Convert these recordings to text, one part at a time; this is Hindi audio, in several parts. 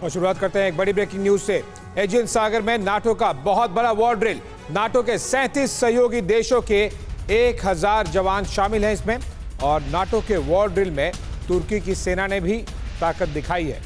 और शुरुआत करते हैं एक बड़ी ब्रेकिंग न्यूज से। एजियन सागर में नाटो का बहुत बड़ा वॉर ड्रिल। नाटो के 37 सहयोगी देशों के 1000 जवान शामिल हैं इसमें। और नाटो के वॉर ड्रिल में तुर्की की सेना ने भी ताकत दिखाई है।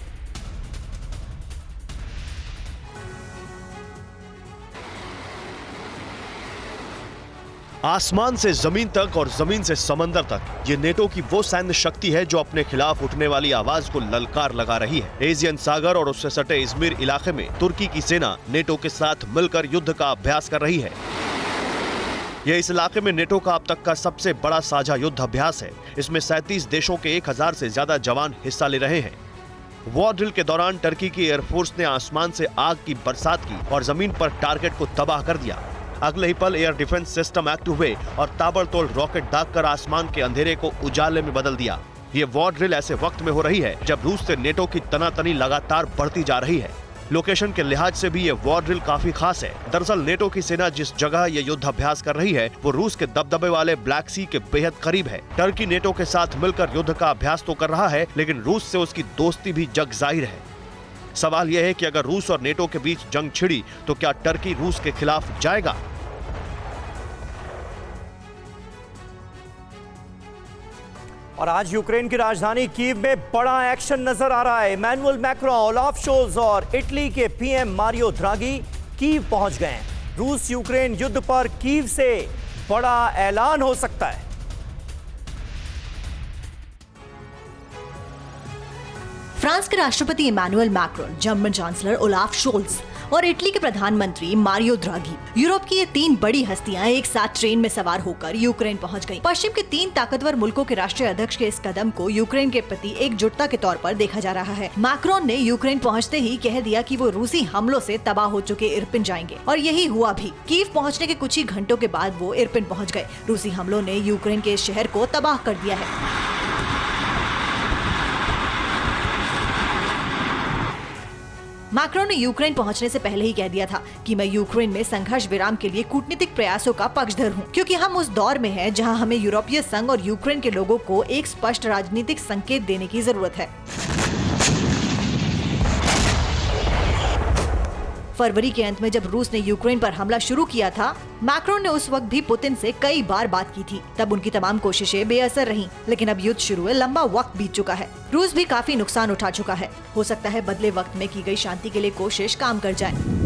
आसमान से जमीन तक और जमीन से समंदर तक ये नेटो की वो सैन्य शक्ति है जो अपने खिलाफ उठने वाली आवाज को ललकार लगा रही है। एजियन सागर और उससे सटे इजमिर इलाके में तुर्की की सेना नेटो के साथ मिलकर युद्ध का अभ्यास कर रही है। यह इस इलाके में नेटो का अब तक का सबसे बड़ा साझा युद्ध अभ्यास है। इसमें 37 देशों के 1000 से ज्यादा जवान हिस्सा ले रहे हैं। वॉर ड्रिल के दौरान टर्की की एयरफोर्स ने आसमान से आग की बरसात की और जमीन पर टारगेट को तबाह कर दिया। अगले ही पल एयर डिफेंस सिस्टम एक्टिव हुए और ताबड़तोड़ रॉकेट दागकर आसमान के अंधेरे को उजाले में बदल दिया। ये वॉर ड्रिल ऐसे वक्त में हो रही है जब रूस से नेटो की तनातनी लगातार बढ़ती जा रही है। लोकेशन के लिहाज से भी ये वॉर ड्रिल काफी खास है। दरअसल नेटो की सेना जिस जगह ये युद्ध अभ्यास कर रही है वो रूस के दबदबे वाले ब्लैक सी के बेहद करीब है। टर्की नेटो के साथ मिलकर युद्ध का अभ्यास तो कर रहा है, लेकिन रूस से उसकी दोस्ती भी जग जाहिर है। सवाल यह है कि अगर रूस और नेटो के बीच जंग छिड़ी तो क्या टर्की रूस के खिलाफ जाएगा? और आज यूक्रेन की राजधानी कीव में बड़ा एक्शन नजर आ रहा है। इमैनुअल मैक्रोन, ओलाफ शोल्ज और इटली के पीएम मारियो द्रागी कीव पहुंच गए हैं। रूस यूक्रेन युद्ध पर कीव से बड़ा ऐलान हो सकता है। फ्रांस के राष्ट्रपति Emmanuel Macron, German chancellor Olaf Scholz और इटली के प्रधानमंत्री मारियो द्रागी, यूरोप की ये 3 बड़ी हस्तियां एक साथ ट्रेन में सवार होकर यूक्रेन पहुंच गईं। पश्चिम के 3 ताकतवर मुल्कों के राष्ट्रीय अध्यक्ष के इस कदम को यूक्रेन के प्रति एकजुटता के तौर पर देखा जा रहा है। मैक्रोन ने यूक्रेन पहुंचते ही कह दिया कि वो रूसी हमलों से तबाह हो चुके इरपिन जाएंगे, और यही हुआ भी। कीव पहुंचने के कुछ ही घंटों के बाद वो इरपिन पहुंच गए। रूसी हमलों ने यूक्रेन के इस शहर को तबाह कर दिया है। मैक्रोन ने यूक्रेन पहुंचने से पहले ही कह दिया था कि मैं यूक्रेन में संघर्ष विराम के लिए कूटनीतिक प्रयासों का पक्षधर हूं, क्योंकि हम उस दौर में हैं जहां हमें यूरोपीय संघ और यूक्रेन के लोगों को एक स्पष्ट राजनीतिक संकेत देने की जरूरत है। फरवरी के अंत में जब रूस ने यूक्रेन पर हमला शुरू किया था, मैक्रोन ने उस वक्त भी पुतिन से कई बार बात की थी। तब उनकी तमाम कोशिशें बेअसर रहीं, लेकिन अब युद्ध शुरू हुए लंबा वक्त बीत चुका है। रूस भी काफी नुकसान उठा चुका है। हो सकता है बदले वक्त में की गई शांति के लिए कोशिश काम कर जाए।